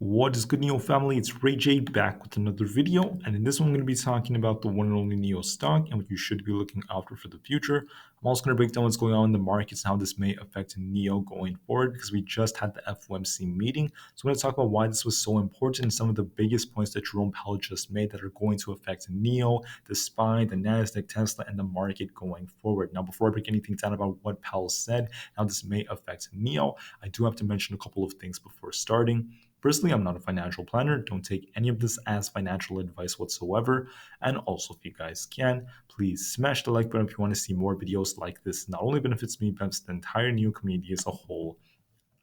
What is good, NIO family? It's Rey-Jay back with another video, and in this one I'm going to be talking about the one and only NIO stock and what you should be looking after for the future. I'm also going to break down what's going on in the markets and how this may affect NIO going forward because we just had the FOMC meeting. So I'm going to talk about why this was so important and some of the biggest points that Jerome Powell just made that are going to affect NIO, the SPY, the Nasdaq, Tesla, and the market going forward. Now, before I break anything down about what Powell said, how this may affect NIO, I do have to mention a couple of things before starting. Personally, I'm not a financial planner. Don't take any of this as financial advice whatsoever. And also, if you guys can, please smash the like button if you want to see more videos like this. Not only benefits me, but the entire NIO community as a whole.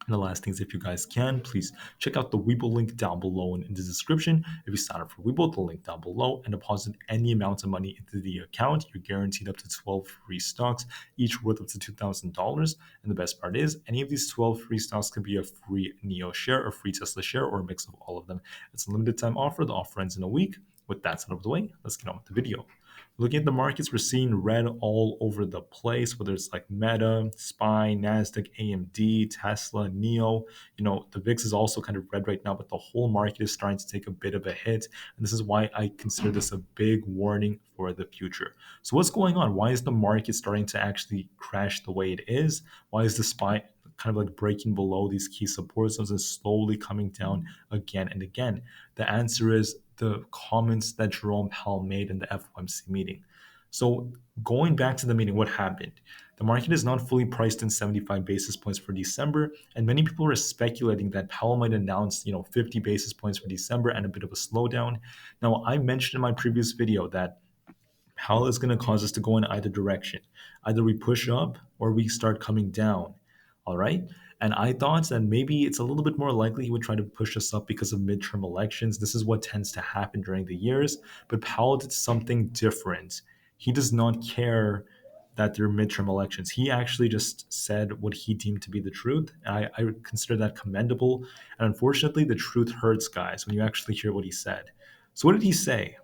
And the last thing is, if you guys can, please check out the Webull link down below in the description. If you sign up for Webull, the link down below, and deposit any amount of money into the account, you're guaranteed up to 12 free stocks, each worth up to $2,000. And the best part is, any of these 12 free stocks can be a free NIO share, a free Tesla share, or a mix of all of them. It's a limited time offer. The offer ends in a week. With that out of the way, let's get on with the video. Looking at the markets, we're seeing red all over the place, whether it's like Meta, SPY, NASDAQ, AMD, Tesla, NIO. The VIX is also kind of red right now, but the whole market is starting to take a bit of a hit. And this is why I consider this a big warning for the future. So what's going on? Why is the market starting to actually crash the way it is? Why is the SPY kind of like breaking below these key support zones and slowly coming down again and again? The answer is the comments that Jerome Powell made in the FOMC meeting. So going back to the meeting, what happened? The market is not fully priced in 75 basis points for December, and many people are speculating that Powell might announce, 50 basis points for December and a bit of a slowdown. Now, I mentioned in my previous video that Powell is going to cause us to go in either direction. Either we push up or we start coming down. All right. And I thought that maybe it's a little bit more likely he would try to push us up because of midterm elections. This is what tends to happen during the years. But Powell did something different. He does not care that there are midterm elections. He actually just said what he deemed to be the truth. I consider that commendable. And unfortunately, the truth hurts, guys, when you actually hear what he said. So what did he say?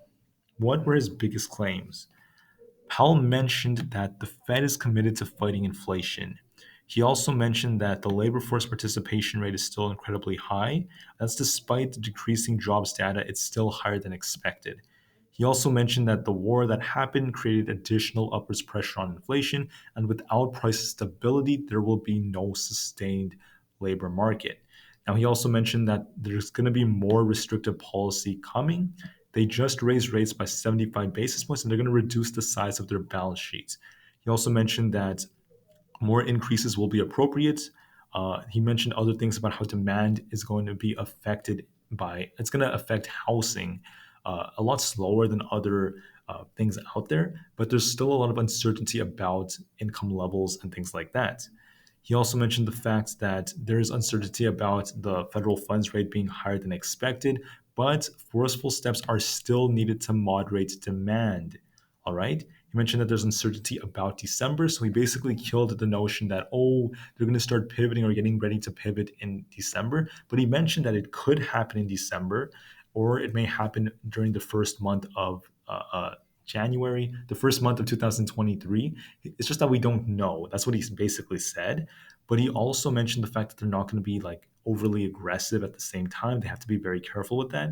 What were his biggest claims? Powell mentioned that the Fed is committed to fighting inflation. He also mentioned that the labor force participation rate is still incredibly high. That's despite the decreasing jobs data, it's still higher than expected. He also mentioned that the war that happened created additional upwards pressure on inflation, and without price stability, there will be no sustained labor market. Now, he also mentioned that there's going to be more restrictive policy coming. They just raised rates by 75 basis points and they're going to reduce the size of their balance sheets. He also mentioned that more increases will be appropriate. He mentioned other things about how demand is going to be affected by, it's going to affect housing a lot slower than other things out there, but there's still a lot of uncertainty about income levels and things like that. He also mentioned the fact that there is uncertainty about the federal funds rate being higher than expected, but forceful steps are still needed to moderate demand. All right. He mentioned that there's uncertainty about December. So he basically killed the notion that, they're going to start pivoting or getting ready to pivot in December. But he mentioned that it could happen in December or it may happen during the first month of January, the first month of 2023. It's just that we don't know. That's what he basically said. But he also mentioned the fact that they're not going to be like overly aggressive at the same time. They have to be very careful with that.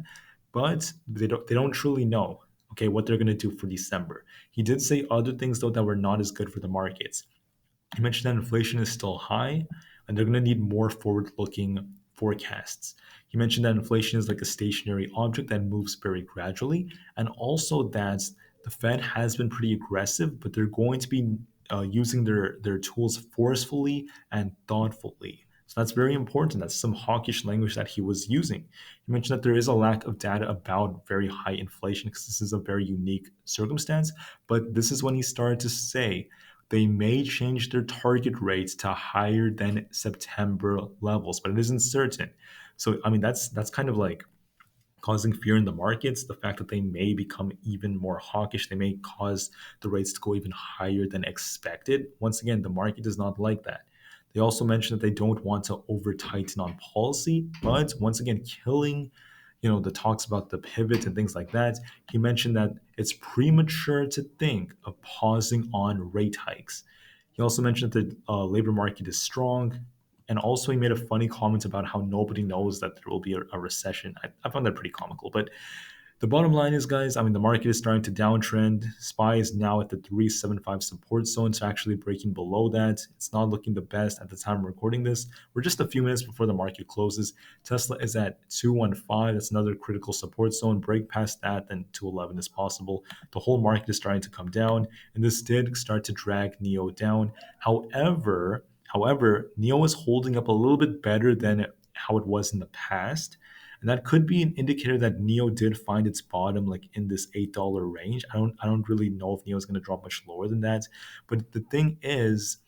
But they don't truly know, okay, what they're going to do for December. He did say other things though that were not as good for the markets. He mentioned that inflation is still high and they're going to need more forward-looking forecasts. He mentioned that inflation is like a stationary object that moves very gradually, and also that the Fed has been pretty aggressive, but they're going to be using their tools forcefully and thoughtfully. So that's very important. That's some hawkish language that he was using. He mentioned that there is a lack of data about very high inflation because this is a very unique circumstance. But this is when he started to say they may change their target rates to higher than September levels, but it isn't certain. So, I mean, that's kind of like causing fear in the markets. The fact that they may become even more hawkish, they may cause the rates to go even higher than expected. Once again, the market does not like that. They also mentioned that they don't want to over tighten on policy, but once again, killing the talks about the pivot and things like that. He mentioned that it's premature to think of pausing on rate hikes. He also mentioned that the labor market is strong. And also, he made a funny comment about how nobody knows that there will be a recession. I found that pretty comical. But the bottom line is, guys, I mean, the market is starting to downtrend. SPY is now at the 375 support zone, so actually breaking below that. It's not looking the best at the time of recording this. We're just a few minutes before the market closes. Tesla is at 215. That's another critical support zone. Break past that, then 211 is possible. The whole market is starting to come down, and this did start to drag NIO down. However, NIO is holding up a little bit better than how it was in the past. And that could be an indicator that NIO did find its bottom like in this $8 range. I don't really know if NIO is going to drop much lower than that. But the thing is,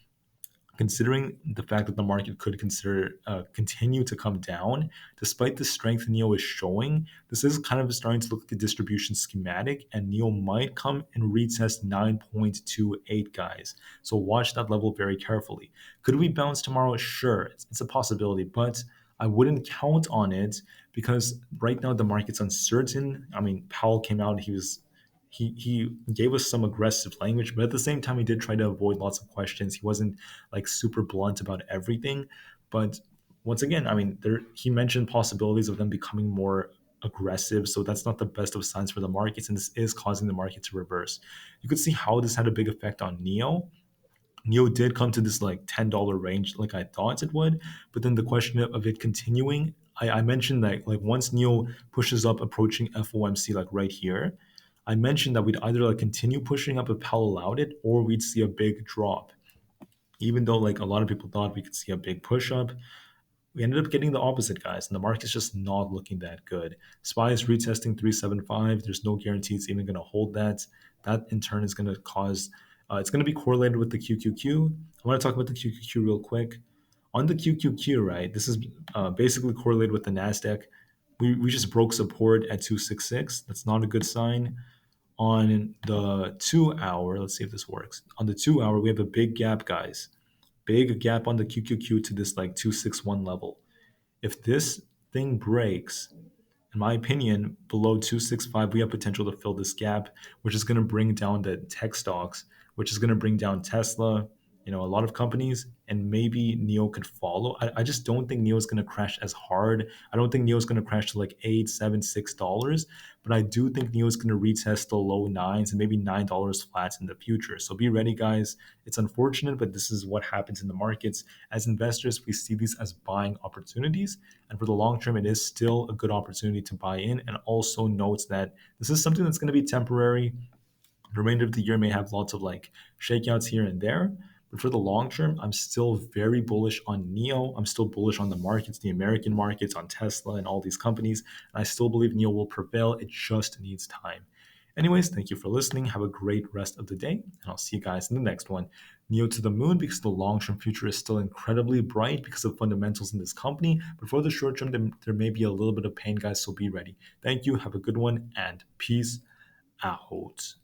considering the fact that the market could continue to come down, despite the strength NIO is showing, this is kind of starting to look like a distribution schematic, and NIO might come and retest 9.28, guys. So watch that level very carefully. Could we bounce tomorrow? Sure, it's a possibility, but I wouldn't count on it because right now the market's uncertain. I mean, Powell came out, he gave us some aggressive language, but at the same time, he did try to avoid lots of questions. He wasn't like super blunt about everything. But once again, I mean, he mentioned possibilities of them becoming more aggressive. So that's not the best of signs for the markets, and this is causing the market to reverse. You could see how this had a big effect on NIO. NIO did come to this like $10 range like I thought it would, but then the question of it continuing, I mentioned that like once NIO pushes up approaching FOMC like right here, I mentioned that we'd either like continue pushing up if Powell allowed it, or we'd see a big drop. Even though like a lot of people thought we could see a big push up, we ended up getting the opposite, guys, and the market's just not looking that good. SPY is retesting 375. There's no guarantee it's even going to hold that. That in turn is going to cause, it's going to be correlated with the QQQ. I want to talk about the QQQ real quick. On the QQQ, right, this is basically correlated with the NASDAQ. We just broke support at 266. That's not a good sign. On the 2 hour, let's see if this works. On the 2 hour, we have a big gap, guys. Big gap on the QQQ to this like 261 level. If this thing breaks, in my opinion, below 265, we have potential to fill this gap, which is going to bring down the tech stocks, which is going to bring down Tesla, a lot of companies, and maybe NIO could follow. I just don't think NIO is going to crash as hard. I don't think NIO is going to crash to like $8, $7, $6, but I do think NIO is going to retest the low nines and maybe $9 flat in the future. So be ready, guys. It's unfortunate, but this is what happens in the markets. As investors, we see these as buying opportunities. And for the long term, it is still a good opportunity to buy in. And also notes that this is something that's going to be temporary. The remainder of the year may have lots of like shakeouts here and there. But for the long term, I'm still very bullish on NIO. I'm still bullish on the markets, the American markets, on Tesla and all these companies. And I still believe NIO will prevail. It just needs time. Anyways, thank you for listening. Have a great rest of the day, and I'll see you guys in the next one. NIO to the moon, because the long-term future is still incredibly bright because of fundamentals in this company. But for the short term, there may be a little bit of pain, guys, so be ready. Thank you. Have a good one, and peace out.